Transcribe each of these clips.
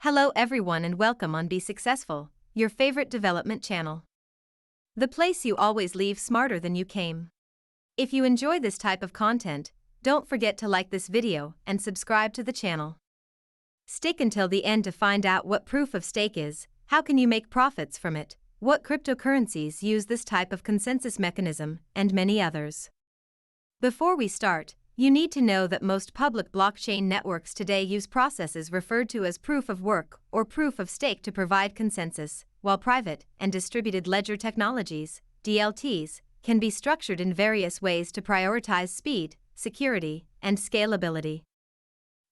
Hello everyone and welcome on Be Successful, your favorite development channel. The place you always leave smarter than you came. If you enjoy this type of content, don't forget to like this video and subscribe to the channel. Stick until the end to find out what proof of stake is, how can you make profits from it, what cryptocurrencies use this type of consensus mechanism, and many others. Before we start, you need to know that most public blockchain networks today use processes referred to as proof of work or proof of stake to provide consensus, while private and distributed ledger technologies, DLTs, can be structured in various ways to prioritize speed, security, and scalability.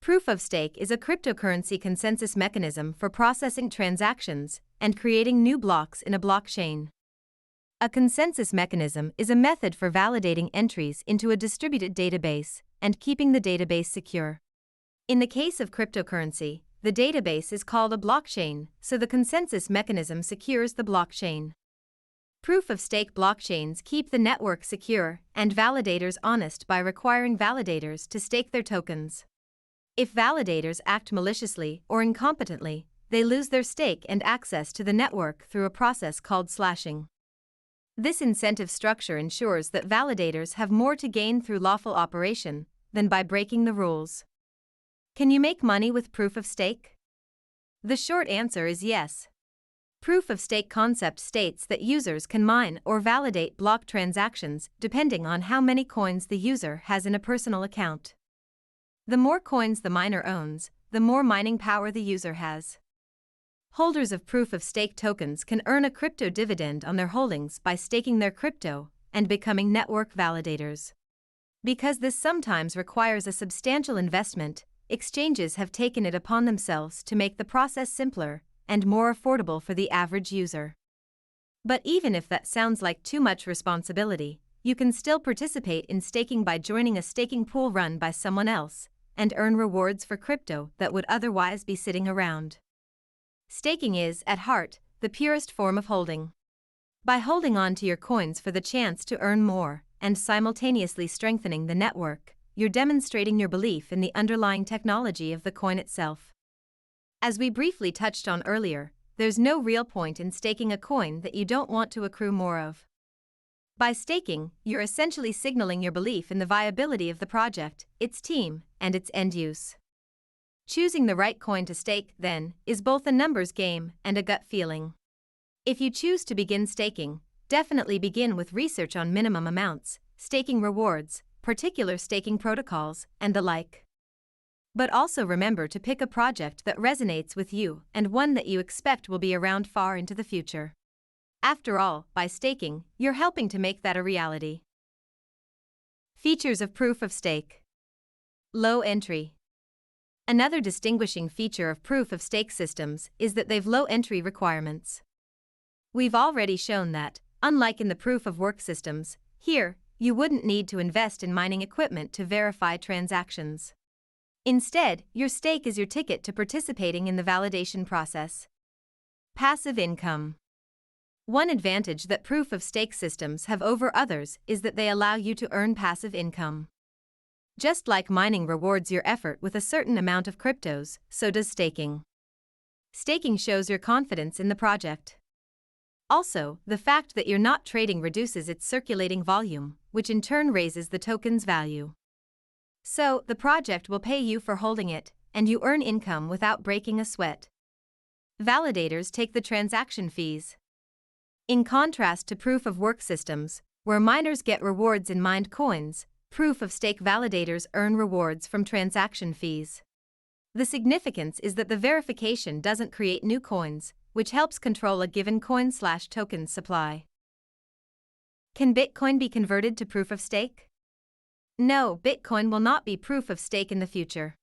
Proof of stake is a cryptocurrency consensus mechanism for processing transactions and creating new blocks in a blockchain. A consensus mechanism is a method for validating entries into a distributed database and keeping the database secure. In the case of cryptocurrency, the database is called a blockchain, so the consensus mechanism secures the blockchain. Proof of stake blockchains keep the network secure and validators honest by requiring validators to stake their tokens. If validators act maliciously or incompetently, they lose their stake and access to the network through a process called slashing. This incentive structure ensures that validators have more to gain through lawful operation than by breaking the rules. Can you make money with proof of stake? The short answer is yes. Proof of stake concept states that users can mine or validate block transactions depending on how many coins the user has in a personal account. The more coins the miner owns, the more mining power the user has. Holders of proof of stake tokens can earn a crypto dividend on their holdings by staking their crypto and becoming network validators. Because this sometimes requires a substantial investment, exchanges have taken it upon themselves to make the process simpler and more affordable for the average user. But even if that sounds like too much responsibility, you can still participate in staking by joining a staking pool run by someone else and earn rewards for crypto that would otherwise be sitting around. Staking is, at heart, the purest form of holding. By holding on to your coins for the chance to earn more and simultaneously strengthening the network, you're demonstrating your belief in the underlying technology of the coin itself. As we briefly touched on earlier, there's no real point in staking a coin that you don't want to accrue more of. By staking, you're essentially signaling your belief in the viability of the project, its team, and its end use. Choosing the right coin to stake, then, is both a numbers game and a gut feeling. If you choose to begin staking, definitely begin with research on minimum amounts, staking rewards, particular staking protocols, and the like. But also remember to pick a project that resonates with you and one that you expect will be around far into the future. After all, by staking, you're helping to make that a reality. Features of proof of stake. Low entry. Another distinguishing feature of proof of stake systems is that they've low entry requirements. We've already shown that, unlike in the proof of work systems, here, you wouldn't need to invest in mining equipment to verify transactions. Instead, your stake is your ticket to participating in the validation process. Passive income. One advantage that proof of stake systems have over others is that they allow you to earn passive income. Just like mining rewards your effort with a certain amount of cryptos, so does staking. Staking shows your confidence in the project. Also, the fact that you're not trading reduces its circulating volume, which in turn raises the token's value. So, the project will pay you for holding it, and you earn income without breaking a sweat. Validators take the transaction fees. In contrast to proof of work systems, where miners get rewards in mined coins, proof of stake validators earn rewards from transaction fees. The significance is that the verification doesn't create new coins, which helps control a given coin/token supply. Can Bitcoin be converted to proof of stake? No, Bitcoin will not be proof of stake in the future.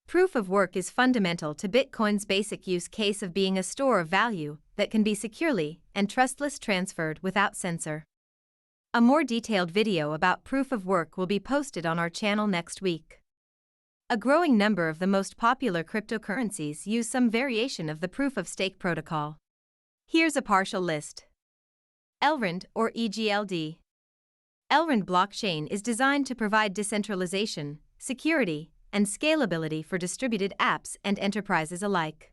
Proof of work is fundamental to Bitcoin's basic use case of being a store of value that can be securely and trustless transferred without censor. A more detailed video about proof of work will be posted on our channel next week. A growing number of the most popular cryptocurrencies use some variation of the proof of stake protocol. Here's a partial list. EGLD or EGLD. EGLD blockchain is designed to provide decentralization, security, and scalability for distributed apps and enterprises alike.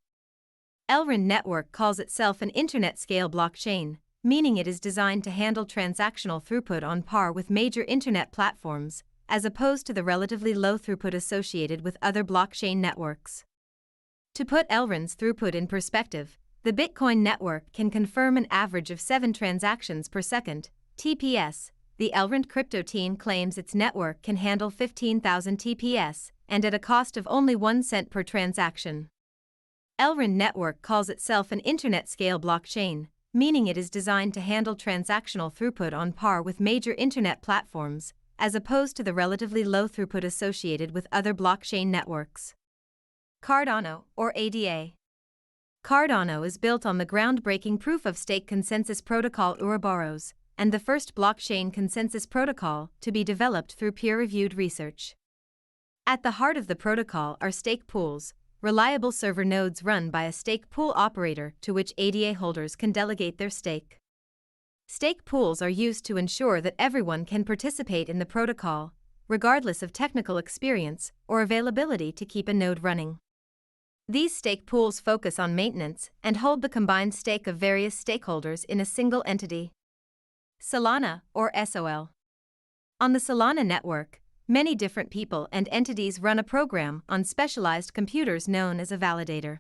Elrin Network calls itself an internet-scale blockchain, meaning it is designed to handle transactional throughput on par with major internet platforms, as opposed to the relatively low throughput associated with other blockchain networks. To put Elrin's throughput in perspective, the Bitcoin network can confirm an average of 7 transactions per second, TPS. The Elrin crypto team claims its network can handle 15,000 TPS, and at a cost of only 1 cent per transaction. Elrin Network calls itself an internet-scale blockchain, meaning it is designed to handle transactional throughput on par with major internet platforms, as opposed to the relatively low throughput associated with other blockchain networks. Cardano, or ADA. Cardano is built on the groundbreaking proof-of-stake consensus protocol Ouroboros, and the first blockchain consensus protocol to be developed through peer-reviewed research. At the heart of the protocol are stake pools, reliable server nodes run by a stake pool operator to which ADA holders can delegate their stake. Stake pools are used to ensure that everyone can participate in the protocol, regardless of technical experience or availability to keep a node running. These stake pools focus on maintenance and hold the combined stake of various stakeholders in a single entity. Solana, or SOL. On the Solana network, many different people and entities run a program on specialized computers known as a validator.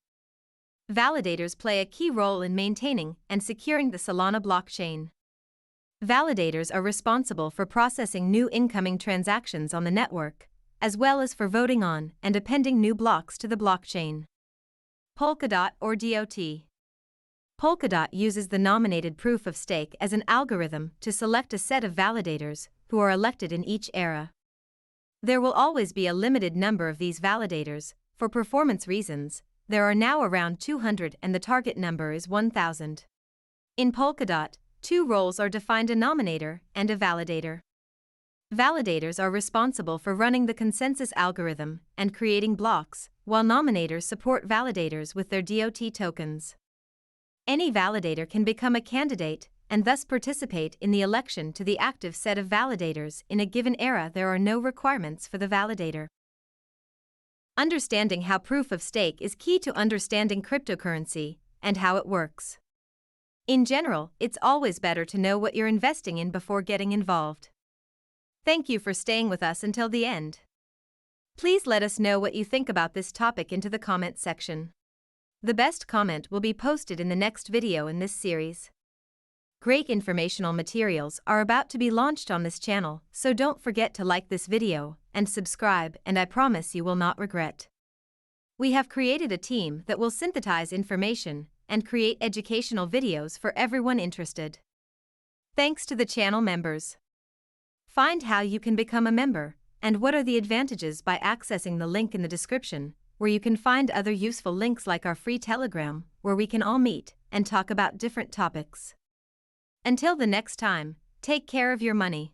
Validators play a key role in maintaining and securing the Solana blockchain. Validators are responsible for processing new incoming transactions on the network, as well as for voting on and appending new blocks to the blockchain. Polkadot, or DOT. Polkadot uses the nominated proof of stake as an algorithm to select a set of validators who are elected in each era. There will always be a limited number of these validators. For performance reasons, there are now around 200 and the target number is 1,000. In Polkadot, 2 roles are defined: a nominator and a validator. Validators are responsible for running the consensus algorithm and creating blocks, while nominators support validators with their DOT tokens. Any validator can become a candidate and thus participate in the election to the active set of validators in a given era. There are no requirements for the validator. Understanding how proof of stake is key to understanding cryptocurrency and how it works. In general, it's always better to know what you're investing in before getting involved. Thank you for staying with us until the end. Please let us know what you think about this topic into the comment section. The best comment will be posted in the next video in this series. Great informational materials are about to be launched on this channel, so don't forget to like this video and subscribe, and I promise you will not regret. We have created a team that will synthesize information and create educational videos for everyone interested. Thanks to the channel members. Find how you can become a member and what are the advantages by accessing the link in the description, where you can find other useful links like our free Telegram, where we can all meet and talk about different topics. Until the next time, take care of your money.